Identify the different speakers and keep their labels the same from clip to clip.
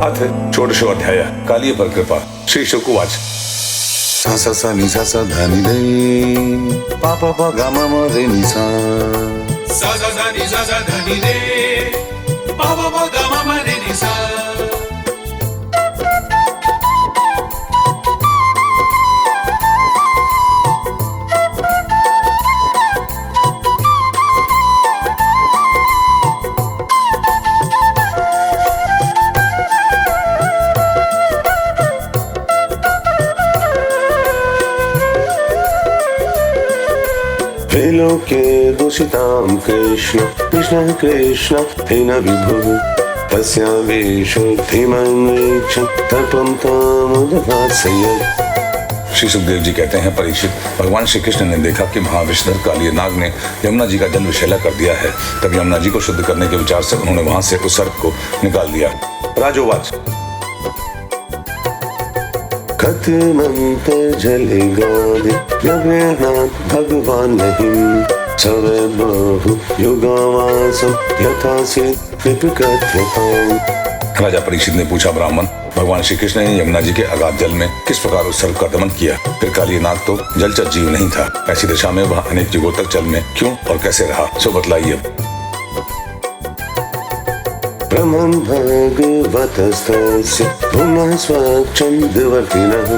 Speaker 1: अथ षोडशोऽध्याय कालीय पर कृपा। श्री शुक उवाच
Speaker 2: सा सा सा नि सा सा धा नि धै पा पा पा गा मा मा रे नि सा
Speaker 3: सा सा सा नि सा सा धा नि रे पा पा पा गा मा मा रे नि सा।
Speaker 2: लोके दूषितां कृष्ण कृष्ण कृष्ण हे न विभु तस्या वेशोधिमन्वेक्षं तपं तामुदभासय।
Speaker 1: श्री सुखदेव जी कहते हैं, परीक्षित, भगवान श्री कृष्ण ने देखा कि महाविषधर कालिय नाग ने यमुना जी का जल विषैला कर दिया है। तब यमुना जी को शुद्ध करने के विचार से उन्होंने वहां से उस सर्प को निकाल दिया। राजोवाच
Speaker 2: कथमंत जले गादि नगरनाथ भगवान नहीं सवे बहु युगावासम यथा से कृपकथ्यताम।
Speaker 1: राजा परीक्षित ने पूछा, ब्राह्मण, भगवान श्री कृष्ण ने यमुना जी के अगाध जल में किस प्रकार उस सर्प का दमन किया? फिर कालिय नाग तो जलचर जीव नहीं था, ऐसी दशा में वह अनेक युगों तक जल में क्यों और कैसे रहा, सो बतलाइए।
Speaker 2: ब्रह्मन् भगवतस्तस्य पुनः स्वच्छन्दवर्तिनः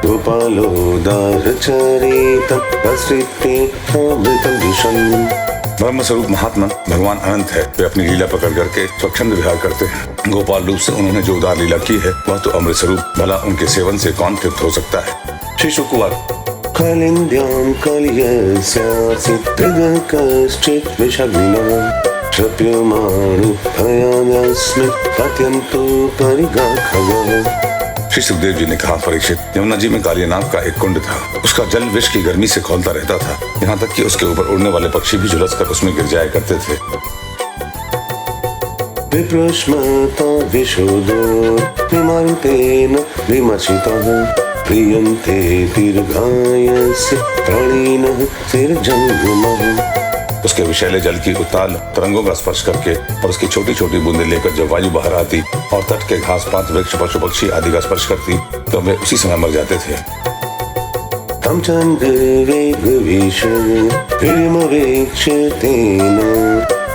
Speaker 2: गोपालोदारचरितं प्रसृत्ते अमृतं विषम्।
Speaker 1: ब्रह्म स्वरूप महात्मा भगवान अनंत है। वे अपनी लीला पकड़ करके स्वच्छंद विहार करते हैं। गोपाल रूप से उन्होंने जो उदार लीला की है वह तो अमृत स्वरूप, भला उनके सेवन से कौन तृप्त हो सकता है। श्री शुक उवाच
Speaker 2: कलिन्द्यां कलियस्यासि त्रिगकश्चित् विषग्निनः क्षप्यमाणो भयादस्मि पत्यन्तु परिगाखगः।
Speaker 1: श्री सुखदेव जी ने कहा, परीक्षित, यमुना जी में कालिय नाग का एक कुंड था। उसका जल विष की गर्मी से खौलता रहता था, यहाँ तक कि उसके ऊपर उड़ने वाले पक्षी भी झुलस कर उसमें गिर जाया करते थे।
Speaker 2: विप्रश्मता विशोदो विमरुतेन विमर्शितः प्रियन्ते दीर्घायस्य प्राणिनः सिरजङ्गमः।
Speaker 1: उसके विषैले जल की उताल तरंगों का स्पर्श करके और उसकी छोटी छोटी बूंदें लेकर जब वायु बाहर आती और तट के घास पात वृक्ष पशु पक्षी आदि का स्पर्श करती तो वे उसी समय मर जाते थे।
Speaker 2: तं चन्द्रवेगवीक्षतेन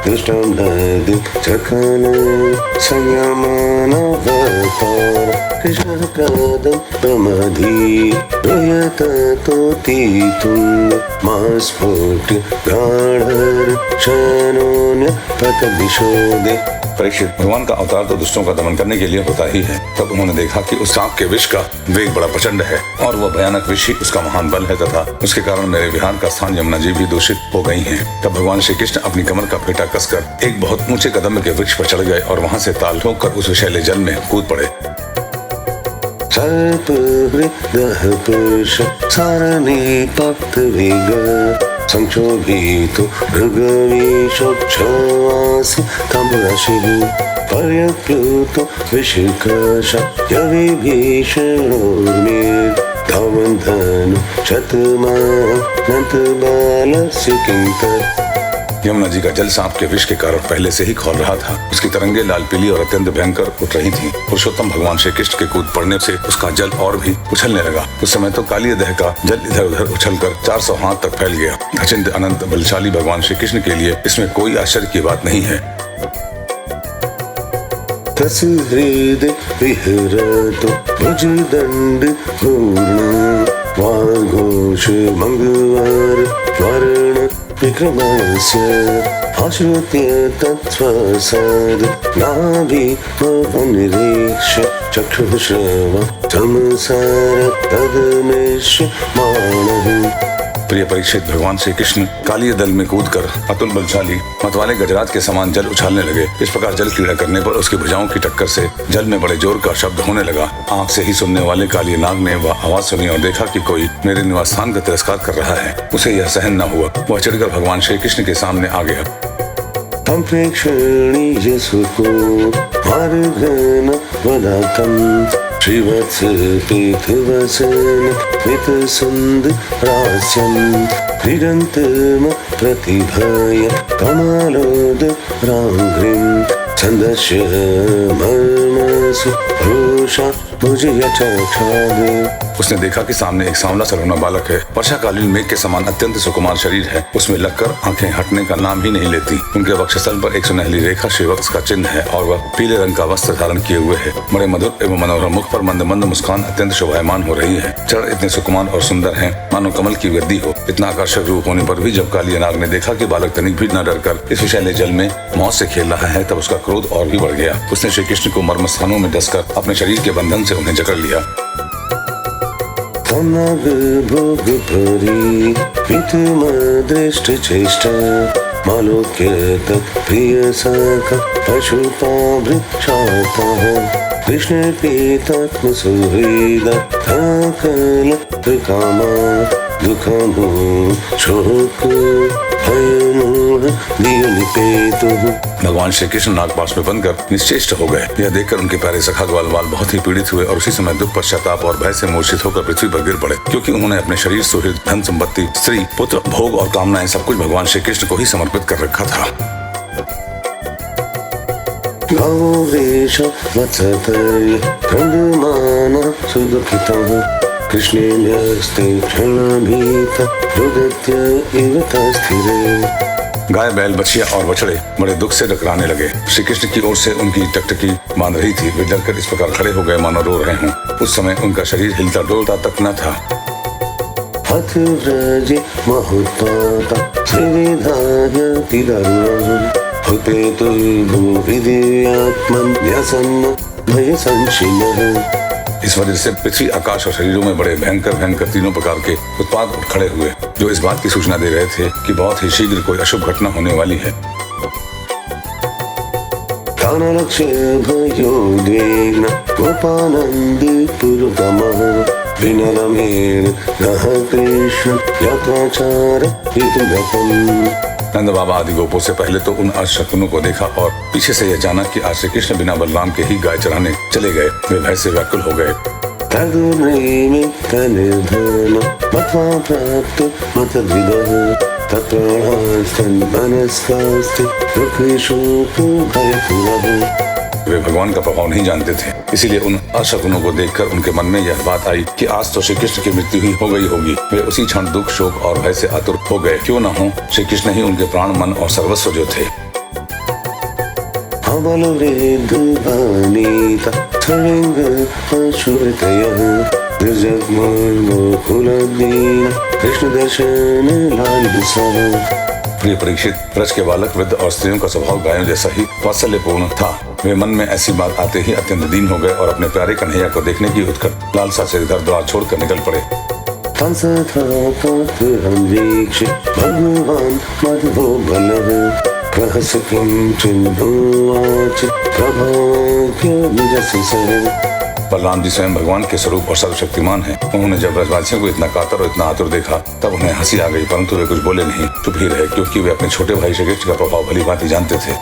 Speaker 2: दृष्टं नदी चखन संयमानवतार कृष्णः कदं प्रमदी रोयत तोतीतुल्य मास्फोट्य गाढर्षणोन्य पतविशोदे। परीक्षित, भगवान का अवतार तो दुष्टों का दमन करने के लिए होता ही है। तब उन्होंने देखा कि उस सांप के विष का वेग बड़ा प्रचंड है और वह भयानक विष ही उसका महान बल है तथा उसके कारण मेरे विहार का स्थान यमुना जी भी दूषित हो गई हैं। तब भगवान श्री कृष्ण अपनी कमर का फेटा कसकर एक बहुत ऊंचे कदम के वृक्ष पर चढ़ गए और वहां से ताल ठोककर उस विषैले जल में कूद पड़े। सर्पवृद्धः पुरुष सारणे पक्तवेग संक्षोभितो मृगवीशोक्षवासि तमरशिः पर्यप्लुतो विशिखशयविभीषणोर्मे धावन्धनु शतमानन्तबालस्य किं तत्।
Speaker 1: यमुना जी का जल सांप के विष के कारण पहले से ही खौल रहा था। उसकी तरंगे लाल पीली और अत्यंत भयंकर उठ रही थीं। पुरुषोत्तम भगवान श्री कृष्ण के कूद पड़ने से उसका जल और भी उछलने लगा। उस समय तो कालिय देह का जल इधर उधर उछलकर 400 हाथ तक फैल गया। अचिंत अनंत बलशाली भगवान श्री कृष्ण के लिए इसमें कोई आश्चर्य की बात नहीं है।
Speaker 2: तस्हृदि विहरतो भुजदण्ड पूर्ण वाघोष मंगवार वर्ण विक्रमस्य आश्रुत्य तत्स्वसाद नाभि निरीक्ष्य चक्षुश्रवा चमसार तदमिष्यमाणः।
Speaker 1: प्रिय परीक्षित, भगवान श्री कृष्ण कालिय दल में कूदकर अतुल बलशाली मतवाले गजराज के समान जल उछालने लगे। इस प्रकार जल क्रीड़ा करने पर उसकी भुजाओं की टक्कर से जल में बड़े जोर का शब्द होने लगा। आंख से ही सुनने वाले कालिय नाग ने वह आवाज सुनी और देखा कि कोई मेरे निवास स्थान का तिरस्कार कर रहा है। उसे यह सहन न हुआ। वह चढ़कर भगवान श्री कृष्ण के सामने आ गया।
Speaker 2: तं प्रेक्षणीय सुको मार्गन वदातं श्रीवत्स पीठवसन वितसुन्दरास्यं क्रीडन्तम प्रतिभय कमलोद राङ्घ्रिं छन्दस्य मर्म सुभूषा मुझे चक्षादे।
Speaker 1: उसने देखा कि सामने एक सांवला सलोना बालक है। वर्षाकालीन मेघ के समान अत्यंत सुकुमार शरीर है। उसमें लगकर आंखें हटने का नाम ही नहीं लेती। उनके वक्षस्थल पर एक सुनहली रेखा श्रीवत्स का चिन्ह है और वह पीले रंग का वस्त्र धारण किए हुए है। बड़े मधुर एवं मनोहर मुख पर मंद मंद मुस्कान अत्यंत शोभायमान हो रही है। चरण इतने सुकुमार और सुंदर हैं, मानो कमल की वृद्धि हो। इतना आकर्षक रूप होने पर भी जब काली नाग ने देखा कि बालक तनिक भी न डरकर इस विषैले जल में मौत से खेल रहा है, तब उसका क्रोध और भी बढ़ गया। उसने श्री कृष्ण को मर्म स्थानों में डसकर अपने शरीर के बंधन से उन्हें जकड़ लिया।
Speaker 2: तनग भोग भरी प्रीतम दृष्ट चेष्टा मालोक्य तत् प्रिय सखा अशुपा वृक्षाता कृष्ण पीतात्म सुहृद थकल त्रिकामा दुखमो शोक
Speaker 1: भगवान श्री कृष्ण नागपाश में बनकर निश्चेष्ट हो गए। यह देखकर उनके प्यारे सखा ग्वालवाल बहुत ही पीड़ित हुए और उसी समय दुख, पश्चाताप और भय से मूर्छित होकर पृथ्वी पर गिर पड़े, क्योंकि उन्होंने अपने शरीर, सुहृद, धन संपत्ति, स्त्री, पुत्र, भोग और कामनाएं सब कुछ भगवान श्री कृष्ण को ही समर्पित कर रखा था। गाय, बैल, बछिया और बछड़े बड़े दुख से डकराने लगे। श्री कृष्ण की ओर से उनकी टकटकी बांध रही थी। वे डरकर इस प्रकार खड़े हो गए मानो रो रहे हों। उस समय उनका शरीर हिलता डोलता तक न था। इस वजह से पृथ्वी, आकाश और शरीरों में बड़े भयंकर भयंकर तीनों प्रकार के उत्पाद उठ खड़े हुए, जो इस बात की सूचना दे रहे थे कि बहुत ही शीघ्र कोई अशुभ घटना होने वाली है। नंद बाबा आदि गोपों से पहले तो उन अशकुनों को देखा और पीछे से यह जाना कि आज श्री कृष्ण बिना बलराम के ही गाय चराने चले गए। वे भय से व्याकुल हो गए। वे भगवान का प्रभाव नहीं जानते थे, इसीलिए उन अशकुनों को देखकर उनके मन में यह बात आई कि आज तो श्री कृष्ण की मृत्यु ही हो गई होगी। वे उसी क्षण दुख, शोक और भय से आतुर हो गए। क्यों न हो, श्री कृष्ण ही उनके प्राण, मन और सर्वस्व जो थे। कृष्ण दर्शन लाल प्रिय परीक्षित, ब्रज के बालक, वृद्ध और स्त्रियों का स्वभाव गायों जैसा ही वात्सल्यपूर्ण था। वे मन में ऐसी बात आते ही अत्यंत दीन हो गए और अपने प्यारे कन्हैया को देखने की उत्कट लालसा से घर द्वार छोड़कर निकल पड़े।
Speaker 2: भगवान मधुबो बल कहस
Speaker 1: बलराम जी स्वयं भगवान के स्वरूप और सर्वशक्तिमान हैं। उन्होंने जब ब्रजवासियों को इतना कातर और इतना आतुर देखा, तब उन्हें हंसी आ गई, परंतु वे कुछ बोले नहीं, चुप ही रहे, क्योंकि वे अपने छोटे भाई श्री कृष्ण का प्रभाव भली भांति जानते थे।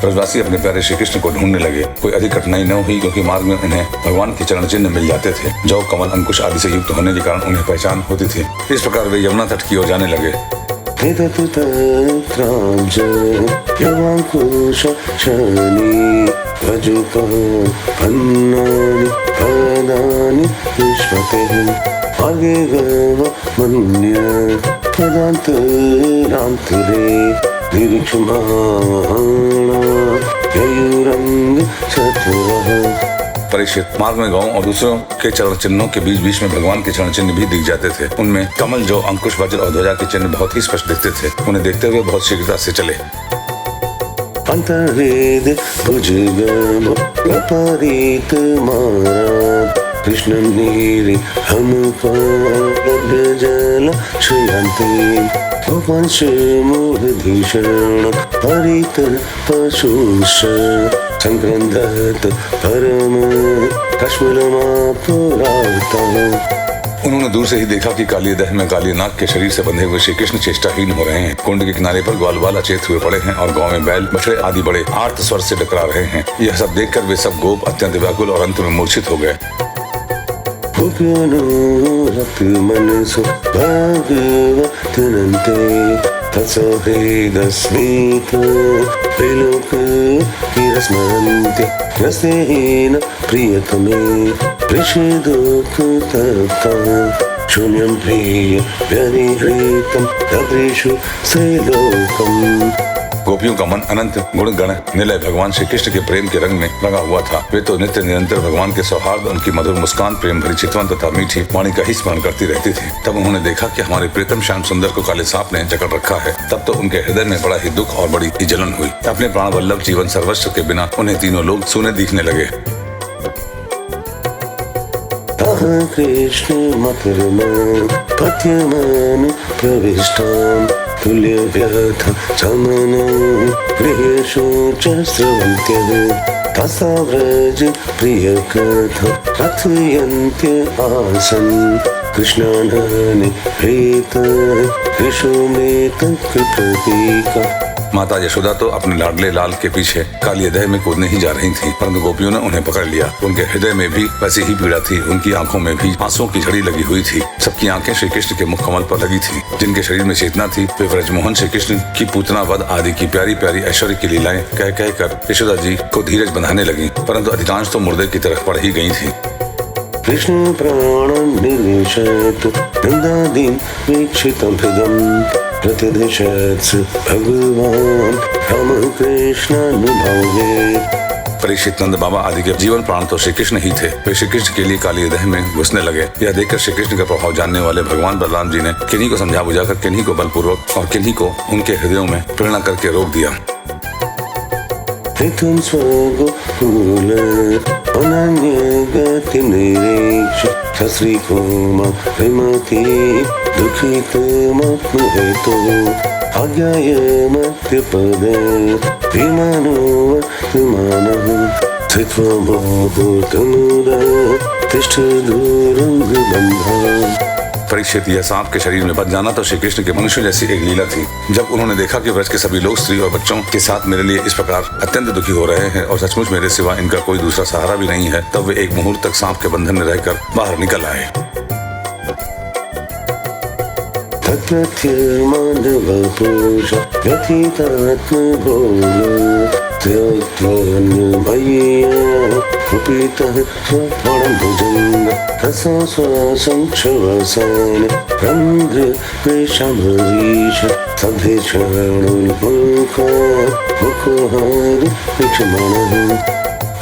Speaker 1: ब्रजवासी अपने प्यारे श्री कृष्ण को ढूंढने लगे। कोई अधिक कठिनाई न हुई, क्योंकि मार्ग में उन्हें भगवान के चरण चिन्ह मिल जाते थे। जौ, कमल, अंकुश आदि से युक्त होने के कारण उन्हें पहचान होती थी। इस प्रकार वे यमुना तट की ओर जाने लगे। परीक्षित, मार्ग में गांवों और दूसरों के चरण चिन्हों के बीच बीच में भगवान के चरण चिन्ह भी दिख जाते थे। उनमें कमल, जो, अंकुश, वज्र और ध्वजा के चिन्ह बहुत ही स्पष्ट दिखते थे। उन्हें देखते हुए बहुत शीघ्रता से चले।
Speaker 2: अंतर्वेद भुजगम अपरित मारा कृष्ण नीरे हम जल श्रीयंते पंच मूर्धीषण हरित पशुष संक्रंदत परम
Speaker 1: उन्होंने दूर से ही देखा कि काली दह में काली नाग के शरीर से बंधे हुए श्री कृष्ण चेष्टाहीन हो रहे हैं। कुंड के किनारे पर ग्वालवाल अचेत हुए पड़े हैं और गांव में बैल, बछड़े आदि बड़े आर्त स्वर से डकरा रहे हैं। यह सब देखकर वे सब गोप अत्यंत व्याकुल और अंत में मूर्छित हो गए।
Speaker 4: मनसो भगवतनन्ते तत्सहृदस्मित त्रिलोकविरस्मन्त्य रसेन प्रियतमे वृषदुःखतप्ता शून्यं प्रिय व्यनिहृतं तदृशु श्रीलोकम्।
Speaker 1: गोपियों का मन अनंत गुण गण निलय भगवान श्री कृष्ण के प्रेम के रंग में रंगा हुआ था। वे तो नित्य निरंतर भगवान के सौहार्द, उनकी मधुर मुस्कान, प्रेम भरी चितवन तथा मीठी वाणी का ही स्मरण करती रहती थी। तब उन्होंने देखा कि हमारे प्रीतम श्याम सुंदर को काले सांप ने जकड़ रखा है। तब तो उनके हृदय में बड़ा ही दुख और बड़ी ही जलन हुई। अपने प्राण वल्लभ जीवन सर्वस्व के बिना उन्हें तीनों लोग सूने दिखने लगे।
Speaker 4: कृष्ण मतरमा पत्यमान प्रविष्टां तुल्य व्यथ चमन गृहेशोच स्रवन्त्यः तसा व्रज प्रिय कथा कथयन्त्य आसन् कृष्णानने प्रीत कृशोमेत कृपतीका।
Speaker 1: माता यशोदा तो अपने लाडले लाल के पीछे काली दह में कूदने ही जा रही थी, परंतु गोपियों ने उन्हें पकड़ लिया। उनके हृदय में भी वैसी ही पीड़ा थी, उनकी आंखों में भी आंसुओं की झड़ी लगी हुई थी। सबकी आंखें श्री कृष्ण के मुख कमल पर लगी थी। जिनके शरीर में चेतना थी वे ब्रजमोहन श्री कृष्ण की पूतना वध आदि की प्यारी प्यारी ऐश्वर्य की लीलाएं कह कह कर यशोदा जी को धीरज बंधाने लगी, परंतु अधिकांश तो मुर्दे की तरफ पड़ ही गई थी।
Speaker 4: कृष्ण प्राणं निर्विशत् नन्दादीन वीक्षितं हृदम् प्रतिदिशत्स भगवान् रामकृष्णानुभावे।
Speaker 1: परीक्षित नंद बाबा आदि के जीवन प्राण तो श्री कृष्ण ही थे। वे श्री कृष्ण के लिए काली दह में घुसने लगे। यह देखकर श्री कृष्ण का प्रभाव जानने वाले भगवान बलराम जी ने किन्हीं को समझा बुझाकर किन्हीं को बलपूर्वक और किन्हीं को उनके हृदयों में प्रेरणा करके रोक दिया।
Speaker 4: हितं स्वगोकुल अनन्य गति निरीक्ष्य सश्रीकोमा विमति दुःखितमप्नुहेतो आज्ञाय मत्यपदे विमानोवर्तमानः स्थित्वा मोहतमुदा तिष्ठ दूरंगबन्धः।
Speaker 1: परीक्षित, यह सांप के शरीर में बच जाना तो श्री कृष्ण के मनुष्य जैसी एक लीला थी। जब उन्होंने देखा कि ब्रज के सभी लोग स्त्री और बच्चों के साथ मेरे लिए इस प्रकार अत्यंत दुखी हो रहे हैं और सचमुच मेरे सिवा इनका कोई दूसरा सहारा भी नहीं है, तब वे एक मुहूर्त तक सांप के बंधन में रहकर बाहर निकल आए।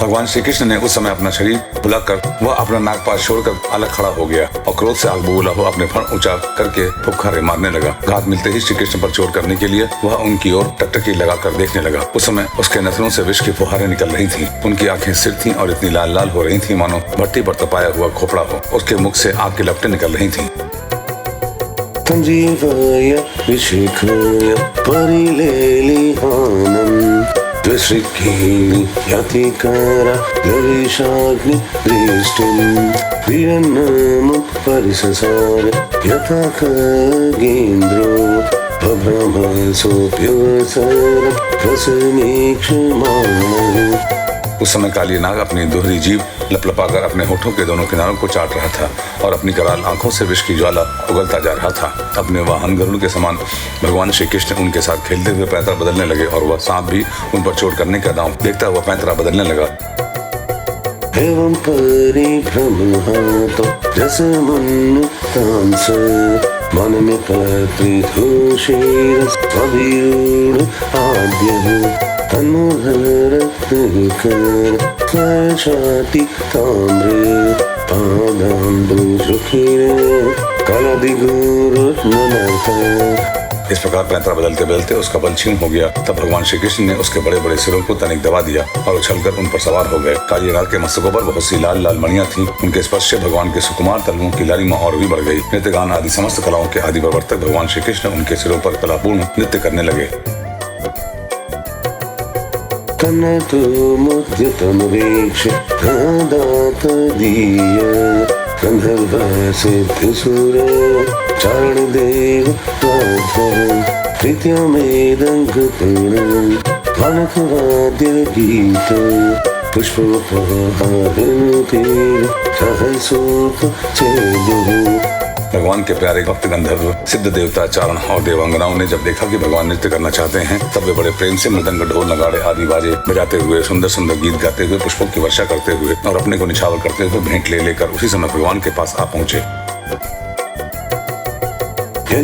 Speaker 1: भगवान श्री कृष्ण ने उस समय अपना शरीर बुलाकर वह अपना नागपाश छोड़कर अलग खड़ा हो गया और क्रोध से आग बबूला हो अपने फण ऊंचा करके फुफकारे मारने लगा। घात मिलते ही श्री कृष्ण पर चोट करने के लिए वह उनकी ओर टकटकी लगाकर देखने लगा। उस समय उसके नथनों से विष की फुहारें निकल रही थीं। उनकी आंखें सिर थीं और इतनी लाल लाल हो रही थीं मानो भट्टी पर तपाया हुआ खोपड़ा हो। उसके मुख से आग की लपटें निकल रही थीं।
Speaker 4: त्वश्रीकीनि यतिकारा लविशाग्नि दृष्टिं वीरन्नमुपरिससार यथा खगेन्द्रो बभ्रमसोऽप्यवसर रसमीक्षमाणः।
Speaker 1: उस समय काली नाग अपनी दोहरी जीभ लपलपाकर अपने होठों के दोनों किनारों को चाट रहा था और अपनी कराल आंखों से विष की ज्वाला उगलता जा रहा था। अपने वाहन गरुड़ के समान भगवान श्री कृष्ण उनके साथ खेलते हुए पैंतरा बदलने लगे और वह सांप भी उन पर चोट करने का दांव देखता हुआ पैंतरा बदलने लगा।
Speaker 4: एवं परिभ्रमहातो रसमुन्नुतांस मन में प्रतिधूषेरस्त्वभिरूढ आद्यः तन्मोहरत्नकर स्पर्शाति ताम्रे पादाम्बुजुखिरे कलदिगुरुर्नमः।
Speaker 1: इस प्रकार पैंतरा बदलते बदलते उसका बल क्षीण हो गया। तब भगवान श्री कृष्ण ने उसके बड़े बड़े सिरों को तनिक दबा दिया और उछलकर उन पर सवार हो गए। काली नाग के मस्तकों पर बहुत सी लाल लाल मणियां थीं। उनके स्पर्श से भगवान के सुकुमार तलवों की लालिमा और भी बढ़ गई। नृत्य गान आदि समस्त कलाओं के आदि प्रवर्तक भगवान श्री कृष्ण उनके सिरों पर कलापूर्ण नृत्य करने लगे।
Speaker 4: चारणदेव प्रीत्यमेदङ्गपूर्णं मानकवाद्य गीत पुष्पोपहारती सहसोप छेदुः।
Speaker 1: भगवान के प्यारे भक्त गंधर्व, सिद्ध देवता, चारण और देवांगनाओं ने जब देखा कि भगवान नृत्य करना चाहते हैं, तब वे बड़े प्रेम से मृदंग, ढोल, नगाड़े आदि बाजे बजाते हुए, सुंदर सुंदर गीत गाते हुए, पुष्पों की वर्षा करते हुए और अपने को निछावर करते हुए भेंट ले लेकर उसी समय भगवान के पास आ पहुंचे।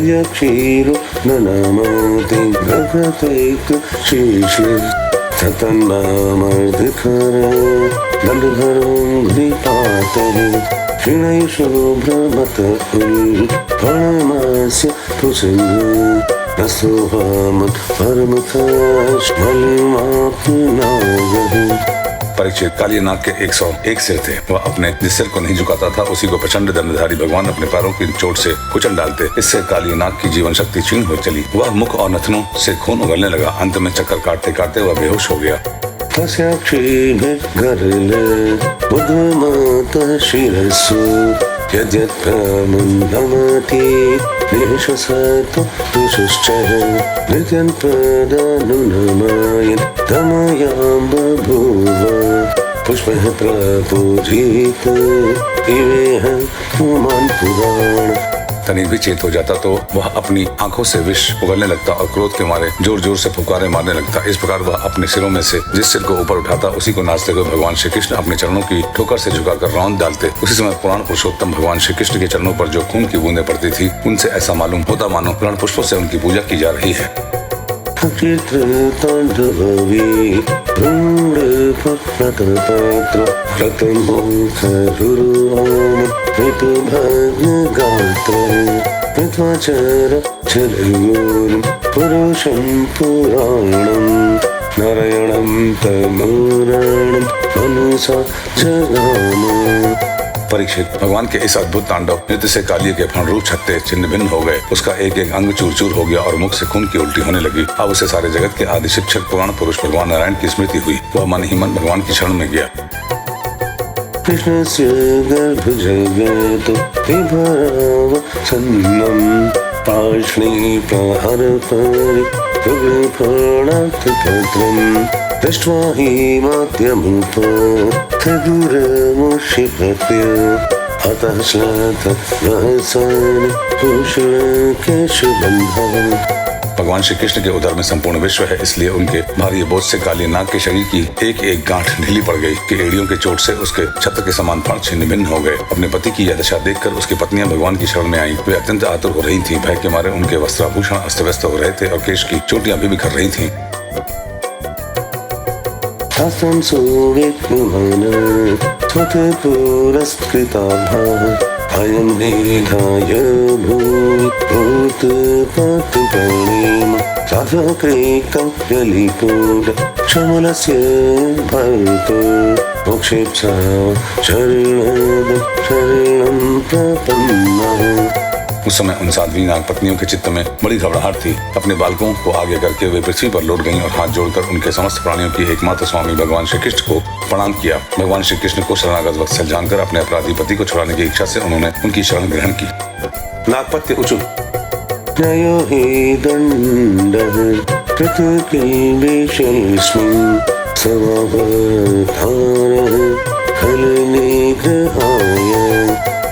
Speaker 4: यक्षीरो ननामते गगतैक शीर्षे तन्नामर्धकर दण्डधरोऽङ्घ्रिपातः क्षीणै शुभ्रमत उल्फणमास्य पुसङ्गः न सोहामत् परमकाश्मलिमाप्नुनागः।
Speaker 1: परीक्षित, काली नाग के 101 सिर थे। वह अपने जिस सिर को नहीं झुकाता था उसी को प्रचंड दंडधारी भगवान अपने पैरों की चोट से कुचल डालते। इससे काली नाग की जीवन शक्ति क्षीण हो चली। वह मुख और नथनों से खून उगलने लगा। अंत में चक्कर काटते काटते वह बेहोश हो गया।
Speaker 4: तस्याक्षीभिर्गरले उद्गमातः शिरसु यद्यत्कामन्नमति निःश्वसतो दुषुश्चः नृत्यन्पदानुनमायन् तमयां बभूव पुष्पः प्रपूजित इवेह पुमान् पुराण।
Speaker 1: तनिक भी चेत हो जाता तो वह अपनी आंखों से विष उगलने लगता और क्रोध के मारे जोर जोर से फुकारे मारने लगता। इस प्रकार वह अपने सिरों में से जिस सिर को ऊपर उठाता उसी को नाचते हुए भगवान श्री कृष्ण अपने चरणों की ठोकर से झुकाकर रौंद डालते। उसी समय पुराण पुरुषोत्तम भगवान श्री कृष्ण के चरणों पर जो खून की बूंदें पड़ती थी, उनसे ऐसा मालूम होता मानो रण पुष्पों से उनकी पूजा की जा रही है।
Speaker 4: पुरुषं पुराणं नारायणं तमोराणं मनसा जगाम।
Speaker 1: परीक्षित, भगवान के इस अद्भुत तांडव नृत्य से कालिये के फण रूप छत्ते छिन्न भिन्न हो गए। उसका एक एक अंग चूर चूर हो गया और मुख से खून की उल्टी होने लगी। अब उसे सारे जगत के आदि शिक्षक पुराण पुरुष भगवान नारायण की स्मृति हुई। वह मन ही मन भगवान की शरण में गया।
Speaker 4: कृष्णस्य गर्भजगतो विभरावसन्नं पार्ष्णीप्रहरपरिगृफणार्थपत्रं दृष्ट्वा हि माध्यमुपथदुरमुषिपत्य अतः श्लाघ्यवसान भूषणकेशबन्धः।
Speaker 1: भगवान श्री कृष्ण के उदर में संपूर्ण विश्व है, इसलिए उनके भारी बोझ से काली नाग के शरीर की एक एक गांठ ढीली पड़ गई कि एड़ियों के चोट से उसके छत्र के समान फण छिन्न भिन्न हो गए। अपने पति की यह दशा देखकर उसकी पत्नियां भगवान की शरण में आईं। वे अत्यंत आतुर हो रही थीं। भय के मारे उनके वस्त्राभूषण अस्त व्यस्त हो रहे थे और केश की चोटियां भी बिखर रही थीं।
Speaker 4: अयं निधाय भूतपतिप्रणीम साधक्रीकल्यलिपुट शमलस्य भर्तो मोक्षेप्सा शरणं प्रपन्नः।
Speaker 1: उस समय उन साध्वी नाग पत्नियों के चित्त में बड़ी घबराहट थी। अपने बालकों को आगे करके वे पृथ्वी पर लौट गईं और हाथ जोड़कर उनके समस्त प्राणियों की एकमात्र स्वामी भगवान श्री कृष्ण को प्रणाम किया। भगवान श्री कृष्ण को शरणागत वत्सल जानकर अपने अपराधी पति को छुड़ाने की इच्छा से उन्होंने उनकी शरण ग्रहण की। नागपत्य उचु
Speaker 4: नयो हि दण्डः कृतकिल्बिषेऽस्मिन् समावतारः खलनिग्रहाय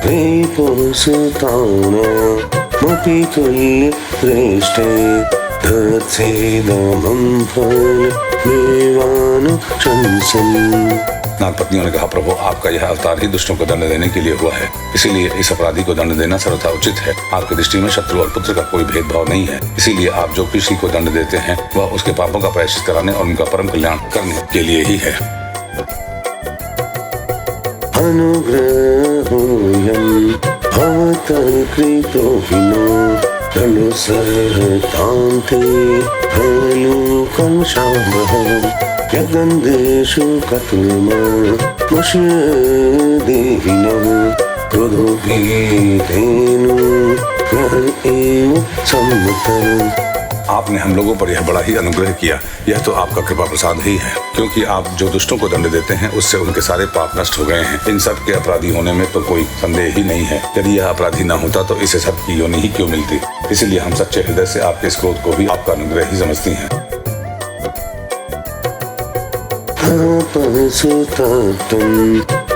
Speaker 4: प्रेपोसुतानामपि तुल्यश्रेष्ठे धत्सेदमं फलमेवानुशंसन्।
Speaker 1: नागपत्नियों ने कहा, प्रभु आपका यह अवतार ही दुष्टों को दंड देने के लिए हुआ है, इसीलिए इस अपराधी को दंड देना सर्वथा उचित है। आपकी दृष्टि में शत्रु और पुत्र का कोई भेदभाव नहीं है, इसीलिए आप जो किसी को दंड देते हैं वह उसके पापों का प्रायश्चित कराने और उनका परम कल्याण करने के लिए ही है।
Speaker 4: अनुग्रहोऽयं भवतर्कृतो हिनो दण्डसहतान्ते हलोकंशावः यगन्धेषु कतुर्ममुष्यदेहिनः क्रोधोपीतेन ग्रह एव सम्मतः।
Speaker 1: आपने हम लोगों पर यह बड़ा ही अनुग्रह किया। यह तो आपका कृपा प्रसाद ही है, क्योंकि आप जो दुष्टों को दंड देते हैं उससे उनके सारे पाप नष्ट हो गए हैं। इन सब के अपराधी होने में तो कोई संदेह ही नहीं है। यदि यह अपराधी न होता तो इसे सब की योनि ही क्यों मिलती। इसीलिए हम सच्चे हृदय से आपके इस क्रोध को भी आपका अनुग्रह ही समझती हैं।
Speaker 4: तापसुतात्तं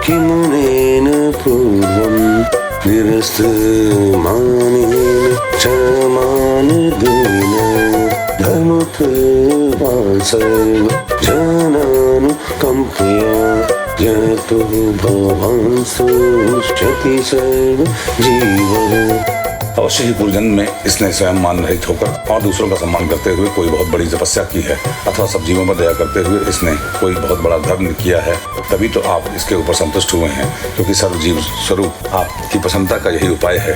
Speaker 4: किमुनेन पूर्वं निरस्तमानेन च मानदेन धर्मप्रवासर्व जनानुकम्पया यतो भवान् सुष्ठति सर्व जीवः।
Speaker 1: अवश्य ही पूर्वजन्म में इसने स्वयं मान रहित होकर और दूसरों का सम्मान करते हुए कोई बहुत बड़ी तपस्या की है, अथवा सब जीवों पर दया करते हुए इसने कोई बहुत बड़ा धर्म किया है। तभी तो आप इसके ऊपर संतुष्ट हुए हैं, क्योंकि सर्वजीव स्वरूप आपकी प्रसन्नता का यही उपाय है।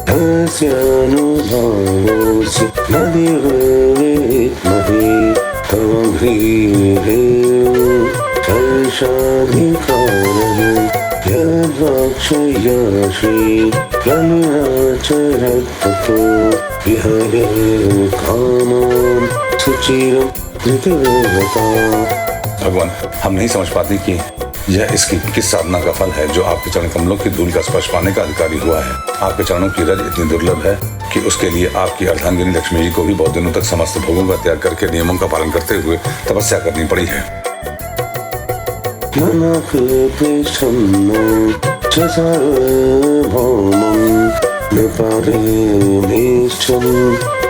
Speaker 4: तस्यानुभावोऽसि न देववेत्महे तव गृहे हर्षाधिकारः यद्वाक्षयाश्री करुणाचरत्ततो विहरे कामान् सुचिरं धृतव्रता।
Speaker 1: भगवान, हम नहीं समझ पाते कि यह इसकी किस साधना का फल है जो आपके चरण कमलों की धूल का स्पर्श पाने का अधिकारी हुआ है। आपके चरणों की रज इतनी दुर्लभ है कि उसके लिए आपकी अर्धांगिनी लक्ष्मी जी को भी बहुत दिनों तक समस्त भोगों का त्याग करके नियमों का पालन करते हुए तपस्या करनी पड़ी है।
Speaker 4: मनःपृष्ठं च सार्वभौमं न पारेमेष्ठं न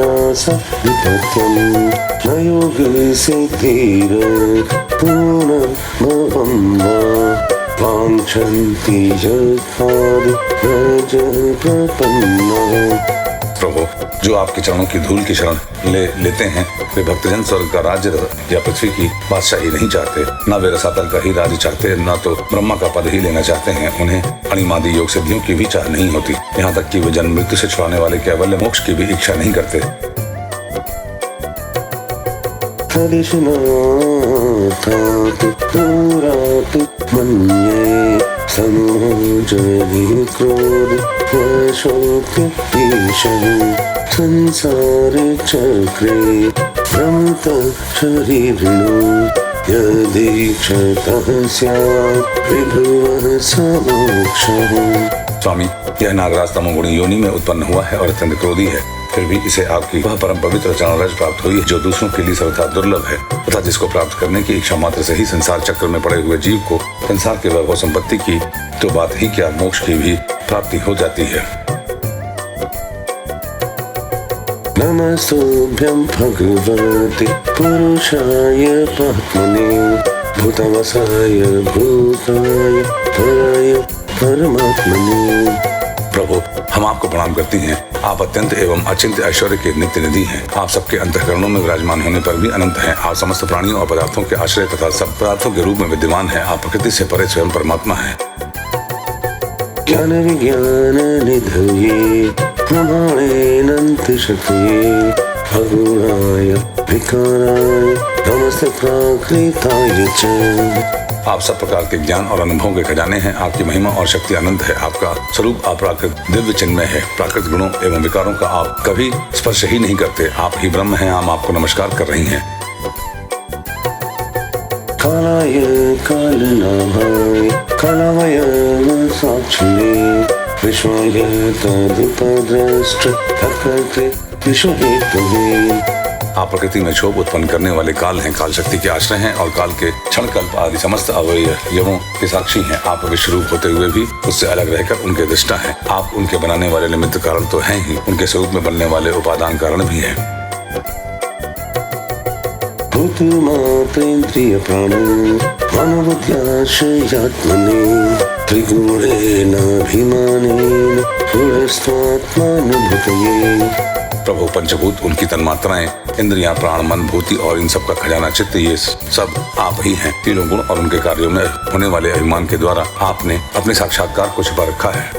Speaker 4: रासविपत्यं न योगसिद्धिर पूर्णभवं वा वाञ्छन्ति यत्पादि प्रपन्नः।
Speaker 1: प्रभु, जो आपके चरणों की धूल की शरण लेते हैं वे भक्तजन स्वर्ग का राज्य या पृथ्वी की बादशाही नहीं चाहते, न वे रसातल का ही राज्य चाहते, न तो ब्रह्मा का पद ही लेना चाहते हैं। उन्हें अणिमादि योग सिद्धियों की भी चाह नहीं होती, यहाँ तक कि वे जन्म मृत्यु से छुड़ाने वाले कैवल्य मोक्ष की भी इच्छा नहीं करते।
Speaker 4: संसार चक्रे भ्रमत शरीरिणो यदीक्षतः स्यात् विभुवः समोक्षः।
Speaker 1: स्वामी, यह नागराज तमोगुणी योनि में उत्पन्न हुआ है और अत्यंत क्रोधी है, फिर भी इसे आपकी वह परम पवित्र चरण रज प्राप्त हुई है जो दूसरों के लिए सर्वथा दुर्लभ है, तथा जिसको प्राप्त करने की इच्छा मात्र से ही संसार चक्र में पड़े हुए जीव को संसार के वैभव संपत्ति की तो बात ही क्या मोक्ष की भी प्राप्ति हो जाती है।
Speaker 4: नमस्तुभ्यं भगवते पुरुषाय पात्मने भूतवसाय भूताय पराय परमात्मने।
Speaker 1: प्रभु, हम आपको प्रणाम करती हैं। आप अत्यंत एवं अचिंत्य ऐश्वर्य के नित्य निधि हैं। आप सबके अंतःकरणों में विराजमान होने पर भी अनंत हैं। आप समस्त प्राणियों और पदार्थों के आश्रय तथा सब पदार्थों के रूप में विद्यमान हैं। आप प्रकृति से परे स्वयं परमात्मा हैं।
Speaker 4: ज्ञान विज्ञान निधये प्रमाणेनन्त शक्तिये अगुणाय विकाराय नमस्ते प्राकृताय च।
Speaker 1: आप सब प्रकार के ज्ञान और अनुभवों के खजाने हैं। आपकी महिमा और शक्ति अनंत है। आपका स्वरूप अपराकृत दिव्य चिन्मय है। प्राकृत गुणों एवं विकारों का आप कभी स्पर्श ही नहीं करते। आप ही ब्रह्म हैं। हम आपको नमस्कार कर रही हैं।
Speaker 4: कालाय कालनाभाय कालवय साक्षिणे विश्वाय तदुपद्रष्ट तत्कर्त्रे विश्वहेतवे।
Speaker 1: आप प्रकृति में क्षोभ उत्पन्न करने वाले काल हैं, काल शक्ति के आश्रय हैं और काल के क्षण कल्प आदि समस्त अवयवों के साक्षी हैं। आप विश्वरूप होते हुए भी उससे अलग रहकर उनके दृष्टा हैं। आप उनके बनाने वाले निमित्त कारण तो हैं ही, उनके स्वरूप में बनने वाले उपादान कारण भी हैं।
Speaker 4: भूतमात्रेन्द्रिय प्राणो मनोबुद्ध्याश्रयात्मने त्रिगुणेनाभिमानेन गुणस्त्वात्मानुभूतये।
Speaker 1: प्रभु, पंचभूत, उनकी तन्मात्राएं, इंद्रियां, प्राण, मन, भूति और इन सब का खजाना चित्त, ये सब आप ही हैं। तीनों गुण और उनके कार्यों में होने वाले अभिमान के द्वारा आपने अपने साक्षात्कार को छिपा रखा है।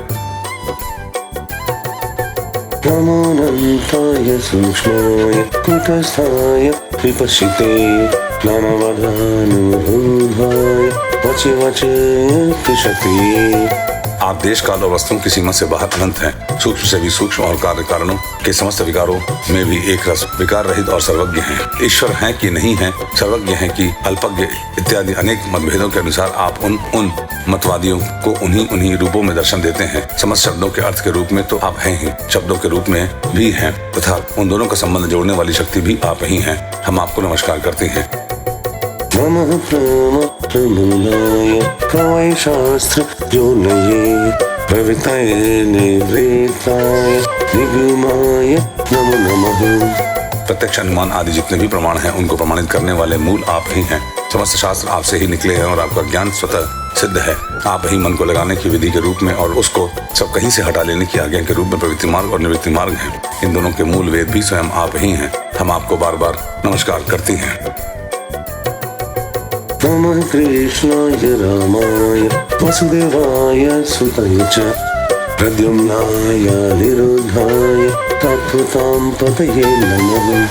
Speaker 4: नमोऽनन्ताय सूक्ष्माय कूटस्थाय विपश्चिते नानावधानुभूताय वचे वचे तिष्ठति।
Speaker 1: आप देश काल और वस्तुओं की सीमा से बाहर अनंत हैं, सूक्ष्म से भी सूक्ष्म और कार्य कारणों के समस्त विकारों में भी एक रस, विकार रहित और सर्वज्ञ हैं। ईश्वर हैं कि नहीं हैं, सर्वज्ञ हैं कि अल्पज्ञ इत्यादि अनेक मतभेदों के अनुसार आप उन मतवादियों को उन्हीं रूपों में दर्शन देते हैं। समस्त शब्दों के अर्थ के रूप में तो आप हैं ही, शब्दों के रूप में भी हैं तथा उन दोनों का संबंध जोड़ने वाली शक्ति भी आप ही हैं। हम आपको नमस्कार करते हैं।
Speaker 4: नमः प्रमथनाय कवय शास्त्र योनये प्रवृत्ताय निवृत्ताय निगमाय नमो नमः।
Speaker 1: प्रत्यक्ष अनुमान आदि जितने भी प्रमाण हैं उनको प्रमाणित करने वाले मूल आप ही हैं। समस्त शास्त्र आपसे ही निकले हैं और आपका ज्ञान स्वतः सिद्ध है। आप ही मन को लगाने की विधि के रूप में और उसको सब कहीं से हटा लेने की आज्ञा के रूप में प्रवृत्ति मार्ग और निवृत्ति मार्ग हैं। इन दोनों के मूल वेद भी स्वयं आप ही हैं। हम आपको बार बार नमस्कार करती हैं।
Speaker 4: नमः कृष्णाय रामाय वसुदेवाय सुताय च प्रद्युम्नाय निरुद्धाय तत्त्वतां पतये नमः।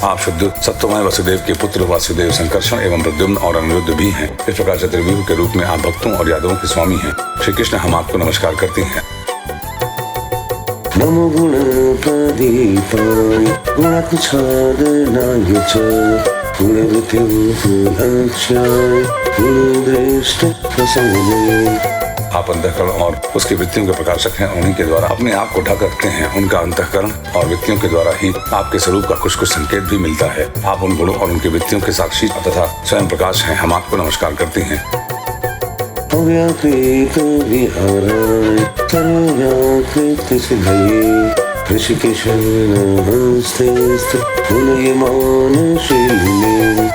Speaker 1: आप शुद्ध सत्वमय वसुदेव के पुत्र वासुदेव संकर्षण एवं प्रद्युम्न और अनिरुद्ध भी हैं। इस प्रकार चतुर्व्यूह के रूप में आप भक्तों और यादवों के स्वामी हैं। श्री कृष्ण हम आपको नमस्कार करते हैं।
Speaker 4: नमो गुणप्रदीपाय गुणात्मसाधनाय च गुणवृत्तिर्लक्ष्याय गुणदृष्टप्रसंगे।
Speaker 1: आप अंतःकरण और उसकी वृत्तियों के प्रकाशक हैं। उन्हीं के द्वारा अपने आप को ढक रखते हैं। उनका अंतःकरण और वृत्तियों के द्वारा ही आपके स्वरूप का कुछ संकेत भी मिलता है। आप उन गुणों और उनकी वृत्तियों के साक्षी तथा स्वयं प्रकाश हैं। हम आपको नमस्कार करते हैं।
Speaker 4: अव्याकृत विहाराय सर्वव्याकृत सिद्धये ऋषिकेश नमस्ते गुणयमान श्रीने।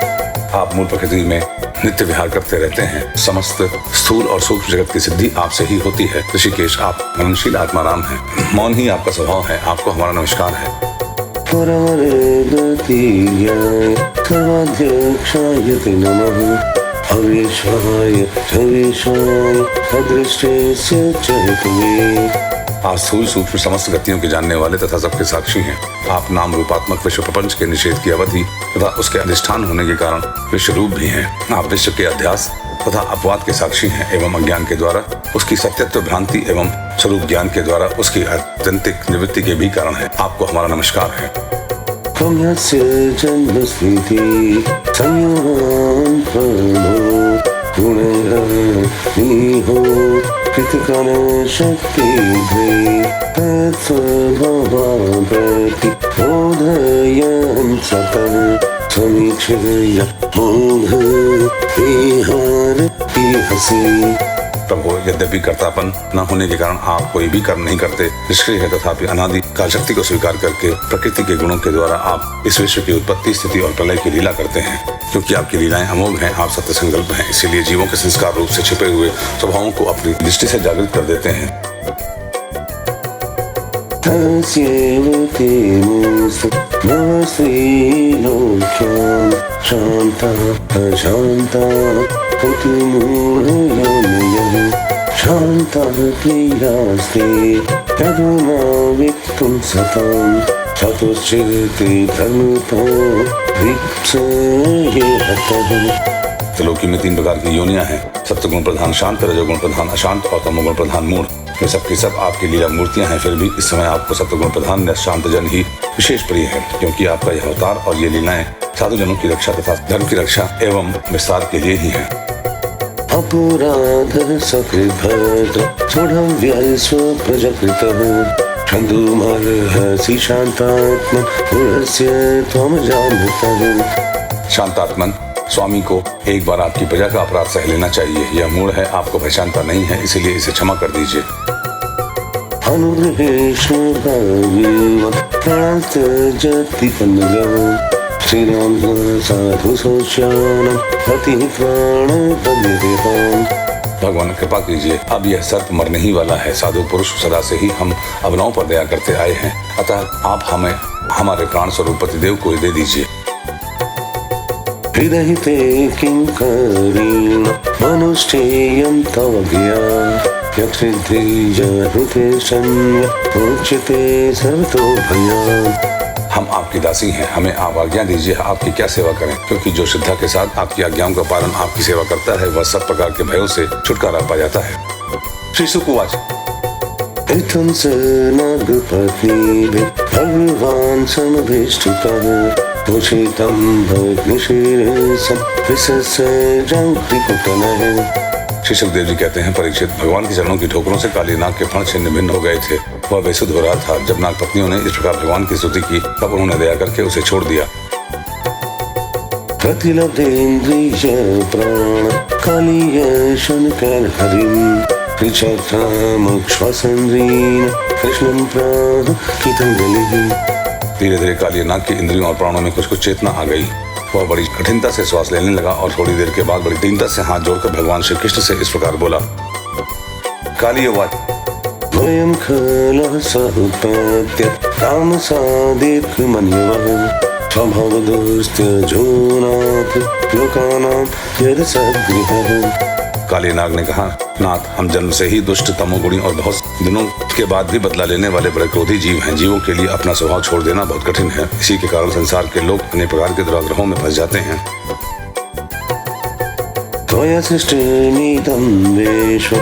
Speaker 1: आप मूल प्रकृति में नित्य विहार करते रहते हैं। समस्त स्थूल और सूक्ष्म जगत की सिद्धि आपसे ही होती है। ऋषिकेश आप मननशील आत्माराम हैं। मौन ही आपका स्वभाव है। आपको हमारा नमस्कार है।
Speaker 4: परमरेगतीयाय सर्वाध्यक्षाय ते नमः। अवेशाय हवेशाय अदृष्टेस्य च हेतवे।
Speaker 1: आप स्थूल सूक्ष्म समस्त गतियों के जानने वाले तथा सबके साक्षी हैं। आप नाम रूपात्मक विश्व प्रपंच के निषेध की अवधि तथा उसके अधिष्ठान होने के कारण विश्व रूप भी हैं। आप विश्व के अध्यास तथा अपवाद के साक्षी हैं एवं अज्ञान के द्वारा उसकी सत्यत्व भ्रांति एवं स्वरूप ज्ञान के द्वारा उसकी आत्यंतिक निवृत्ति के भी कारण है। आपको हमारा नमस्कार है।
Speaker 4: कम्यस्य जन्मस्थिति संयोगान् प्रभो गुणैर्निहो कृतकाल शक्ति द्वे तत्स्वभावं प्रति बोधयन् सतः समीक्षय बोध विहार इहसि।
Speaker 1: प्रभु यद्यपि कर्तापन न होने के कारण आप कोई भी कर्म नहीं करते, निष्क्रिय है, तथापि अनादि काल शक्ति को स्वीकार करके प्रकृति के गुणों के द्वारा आप इस विश्व की उत्पत्ति स्थिति और प्रलय की लीला करते हैं। क्योंकि आपकी लीलाएं अमोघ हैं, आप सत्य संकल्प हैं, इसीलिए जीवों के संस्कार रूप से छिपे हुए स्वभावों को अपनी दृष्टि से जागृत कर देते हैं।
Speaker 4: शांता प्रियास्ते करुणा विक्तुं सतां चतुश्चेते धर्मतो विक्षये हतः।
Speaker 1: त्रिलोकी में 3 प्रकार की योनियां हैं, सत्वगुण प्रधान शांत, रजोगुण प्रधान अशांत और तमोगुण प्रधान मूढ़। वे सबकी सब आपकी लीला मूर्तियां हैं। फिर भी इस समय आपको सत्वगुण प्रधान शांत जन ही विशेष प्रिय है, क्योंकि आपका यह अवतार और ये लीलाएं साधु जनों की रक्षा तथा धर्म की रक्षा एवं विस्तार के लिए ही है।
Speaker 4: अपराध सकृद्भद्र सोढव्य स्वप्रजकृतः छन्दोमर्हसि शान्तात्मन् गुणस्य त्वं जानतः।
Speaker 1: शांतात्मन स्वामी को एक बार आपकी प्रजा का अपराध सह लेना चाहिए। यह मूढ़ है, आपको पहचानता नहीं है, इसीलिए इसे क्षमा कर दीजिए।
Speaker 4: अनुग्रहेषु भावेव प्राणस्तजति पन्नगः श्रीराम साधु सोष्यानं पति प्राण बलिदेवान्।
Speaker 1: भगवान कृपा कीजिए, अब यह सर्प मरने ही वाला है। साधु पुरुष सदा से ही हम अवनों पर दया करते आए हैं, अतः आप हमें हमारे प्राण स्वरूप पतिदेव को दे दीजिए।
Speaker 4: हृदय ते किंकरीण मनुष्ठेयं तव ज्ञान यक्षिद्धिजनुते शन्य मोक्षते सर्वतो भयान्।
Speaker 1: हम आपकी दासी हैं, हमें आप आज्ञा दीजिए, आपकी क्या सेवा करें, क्योंकि जो श्रद्धा के साथ आपकी आज्ञाओं का पालन आपकी सेवा करता है वह सब प्रकार के भयों से छुटकारा पा जाता है। श्री शुक उवाच
Speaker 4: इत्थं स नागपत्नीभिः भगवान् समभिष्टितः उचितं भग्निशीर्षं विससर्जन्त्रिपुतनः।
Speaker 1: श्री सुखदेव जी कहते हैं, परीक्षित, भगवान के चरणों की ठोकरों से काली नाग के फण छिन्न भिन्न हो गए थे। वह बेसुध हो रहा था। जब नाग पत्नियों ने इस प्रकार भगवान की स्तुति की तब उन्होंने दया करके उसे छोड़ दिया।
Speaker 4: प्रतिलब्धेन्द्रिय प्राण कालीय शनकर हरिं कृच्छ्रामुच्छ्वसन्रीन् कृष्णं प्राणहितङ्गलिः।
Speaker 1: धीरे धीरे काली नाग की इंद्रियों और प्राणों में कुछ कुछ चेतना आ गई। वह बड़ी कठिनता से श्वास लेने लगा और थोड़ी देर के बाद बड़ी दीनता से हाथ जोड़कर भगवान श्री कृष्ण से इस प्रकार बोला। काली उवाच
Speaker 4: वयं खलः सहुत्पत्य रामसादीर्घमन्यवः स्वभावदोस्त्यजोनाथ लोकानां यदसद्गृहः।
Speaker 1: काली नाग ने कहा, नाथ, हम जन्म से ही दुष्ट, तमोगुणी और बहुत दिनों के बाद भी बदला लेने वाले बड़े क्रोधी जीव हैं। जीवों के लिए अपना स्वभाव छोड़ देना बहुत कठिन है। इसी के कारण संसार के लोग अनेक प्रकार के दुराग्रहों में फंस जाते हैं।
Speaker 4: त्वया सृष्टिमिदं विश्व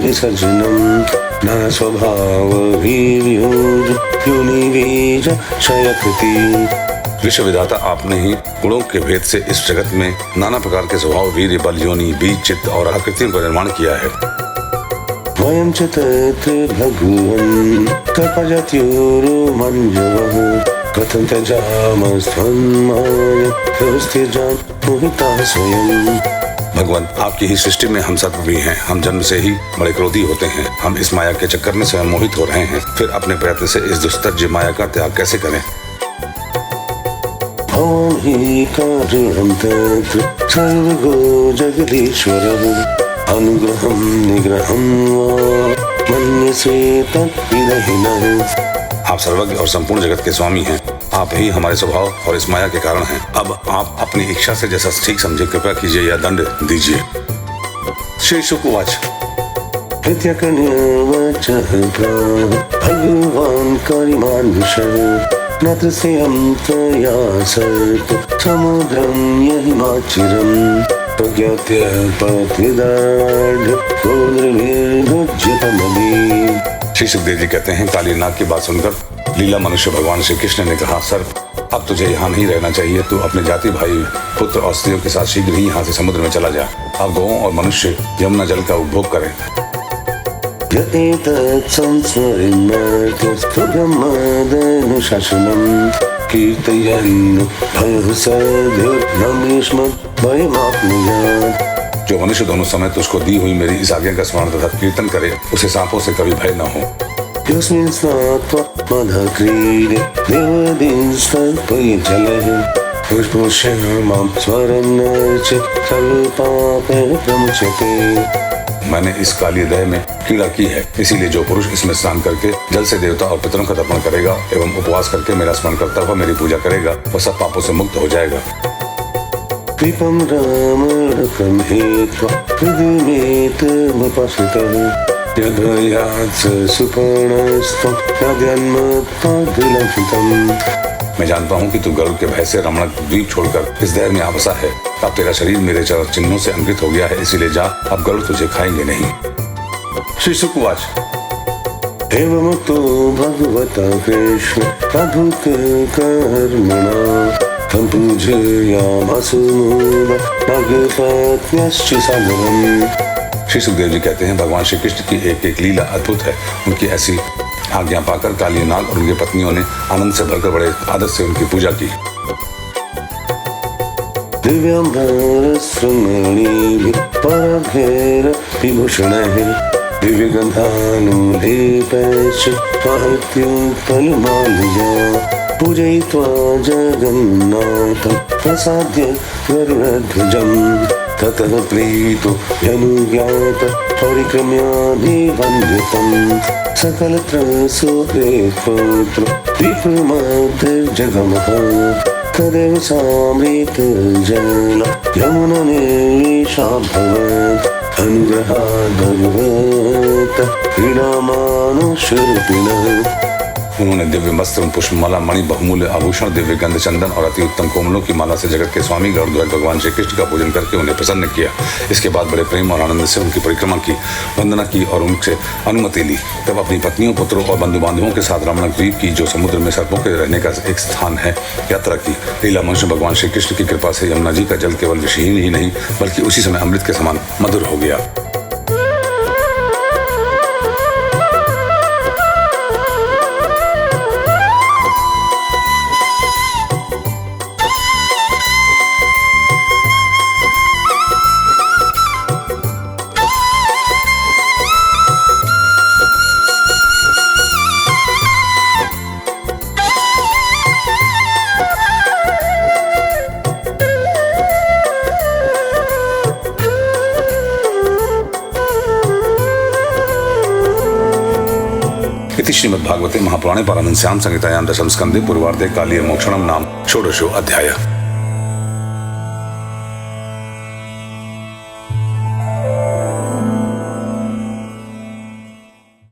Speaker 4: विसर्जनं न स्वभाववीर्योनिबीज क्षयकृति।
Speaker 1: विश्व विधाता आपने ही गुणों के भेद से इस जगत में नाना प्रकार के स्वभाव, वीर्य, बल, योनि, बीज, चित्त और आकृतियों का निर्माण किया है।
Speaker 4: वयं च तत्र भगवन् कपजत्योरुमञ्जवः कथं त्यजामस्त्वन्माया मोहिताः स्वयं।
Speaker 1: भगवान, आपकी ही सृष्टि में हम सर्प भी हैं। हम जन्म से ही बड़े क्रोधी होते हैं। हम इस माया के चक्कर में स्वयं मोहित हो रहे हैं। फिर अपने प्रयत्न से इस दुस्तर्ज माया का त्याग कैसे करें?
Speaker 4: भवान् हि कार्यं तत्र सर्वगो जगदीश्वरः अनुग्रहं निग्रहं वा मन्यसे तद्विदहिनः।
Speaker 1: आप सर्वज्ञ और संपूर्ण जगत के स्वामी हैं। आप ही हमारे स्वभाव और इस माया के कारण हैं। अब आप अपनी इच्छा से जैसा ठीक समझे कृपया कीजिए या दंड दीजिए। श्री शुक उवाच
Speaker 4: प्रत्यकर्ण्यवचः प्राण भगवान् करिमान् विषः न तृष्यं त्वया सर्प समुद्रं यहिमाचिरम् प्रज्ञात्य पत्विदाढ्य गोद्रभिर्भुज्यतमदि।
Speaker 1: श्री सुखदेव जी कहते हैं, काली नाग की बात सुनकर लीला मनुष्य भगवान श्री कृष्ण ने कहा, सर्प, अब तुझे यहाँ नहीं रहना चाहिए। तू अपने जाति भाई, पुत्र और स्त्रियों के साथ शीघ्र ही यहाँ से समुद्र में चला जा। अब गौओं और मनुष्य यमुना जल का उपभोग करें।
Speaker 4: एतत् संस्मरन्नाथस्तुगमदनुशासनं कीर्तयन् भयसद्भिर्नमेष्मत् भयमाप्नुयात्।
Speaker 1: जो मनुष्य दोनों समय तुझको दी हुई मेरी इस आज्ञा का स्मरण तथा कीर्तन करे, उसे सांपों से कभी भय न हो।
Speaker 4: यस्मिन् स्नात्वा मदक्रीडे देवदींस्तर्पये जलः पुष्पोष्य मां स्वरन्नर्च सर्वपापैः प्रमुच्यते।
Speaker 1: मैंने इस काली दह में कीड़ा की है, इसीलिए जो पुरुष इसमें स्नान करके जल से देवता और पितरों का तर्पण करेगा एवं उपवास करके मेरा स्मरण करता हुआ मेरी पूजा करेगा, वह सब पापों से मुक्त हो जाएगा।
Speaker 4: दीपं रामरकं हेत्वा हृदिमेतमुपाश्रितः यद्वयात् सुपर्णस्त्वं नद्यन्मत्पाद्विलक्षितम्।
Speaker 1: मैं जानता हूँ कि तू गरुड़ के भय से रमणक द्वीप छोड़कर इस दहर में आ बसा है। अब तेरा शरीर मेरे चरण चिन्हों से अंकित हो गया है, इसीलिए जा, अब गरुड़ तुझे खाएंगे नहीं। श्री शुक उवाच
Speaker 4: एवमुक्तो भगवता कृष्ण अद्भुत कर्मणा तं पूजयामासुमुदा नागपत्न्यश्च सागरम्।
Speaker 1: श्री सुखदेव जी कहते हैं, भगवान श्री कृष्ण की एक एक लीला अद्भुत है। उनकी ऐसी आज्ञा पाकर काली नाग और उनकी पत्नियों ने आनंद से भरकर बड़े आदर से उनकी पूजा की।
Speaker 4: दिव्यांबरस्रमणिभिः परघैरविभूषणैः दिव्यगन्धानुलेपैश्च महत्युत्पलमाल्यया पूजयित्वा जगन्नाथं प्रसाद्य गरुडध्वजम् ततः प्रीतो ह्यनुज्ञात परिक्रम्याभिवन्द्यतम् सकलत्र सुरेत्पुत्र विपुमद्भिर्जगमः तदेव सामृतजल यमुननिर्विषाभवत् अनुग्रहाद् भगवतः क्रीडामानुषरूपिणः।
Speaker 1: उन्होंने दिव्य वस्त्र, पुष्पमाला, मणि, बहुमूल्य आभूषण, दिव्य गंध, चंदन और अति उत्तम कोमलों की माला से जगत के स्वामी गरुड़ध्वज भगवान श्री कृष्ण का पूजन करके उन्हें प्रसन्न किया। इसके बाद बड़े प्रेम और आनंद से उनकी परिक्रमा की, वंदना की और उनसे अनुमति ली। तब अपनी पत्नियों, पुत्रों और बंधु बांधवों के साथ रमणक द्वीप की, जो समुद्र में सर्पों के रहने का एक स्थान है, यात्रा की। लीला मंच में भगवान श्री कृष्ण की कृपा से यमुना जी का जल केवल विषहीन ही नहीं बल्कि उसी समय अमृत के समान मधुर हो गया। इति श्रीमद्भागवते महापुराणे पारमहंस्यां संहितायां दशम स्कंदे पूर्वार्धे कालीय मोक्षणम नाम षोडशो अध्यायः।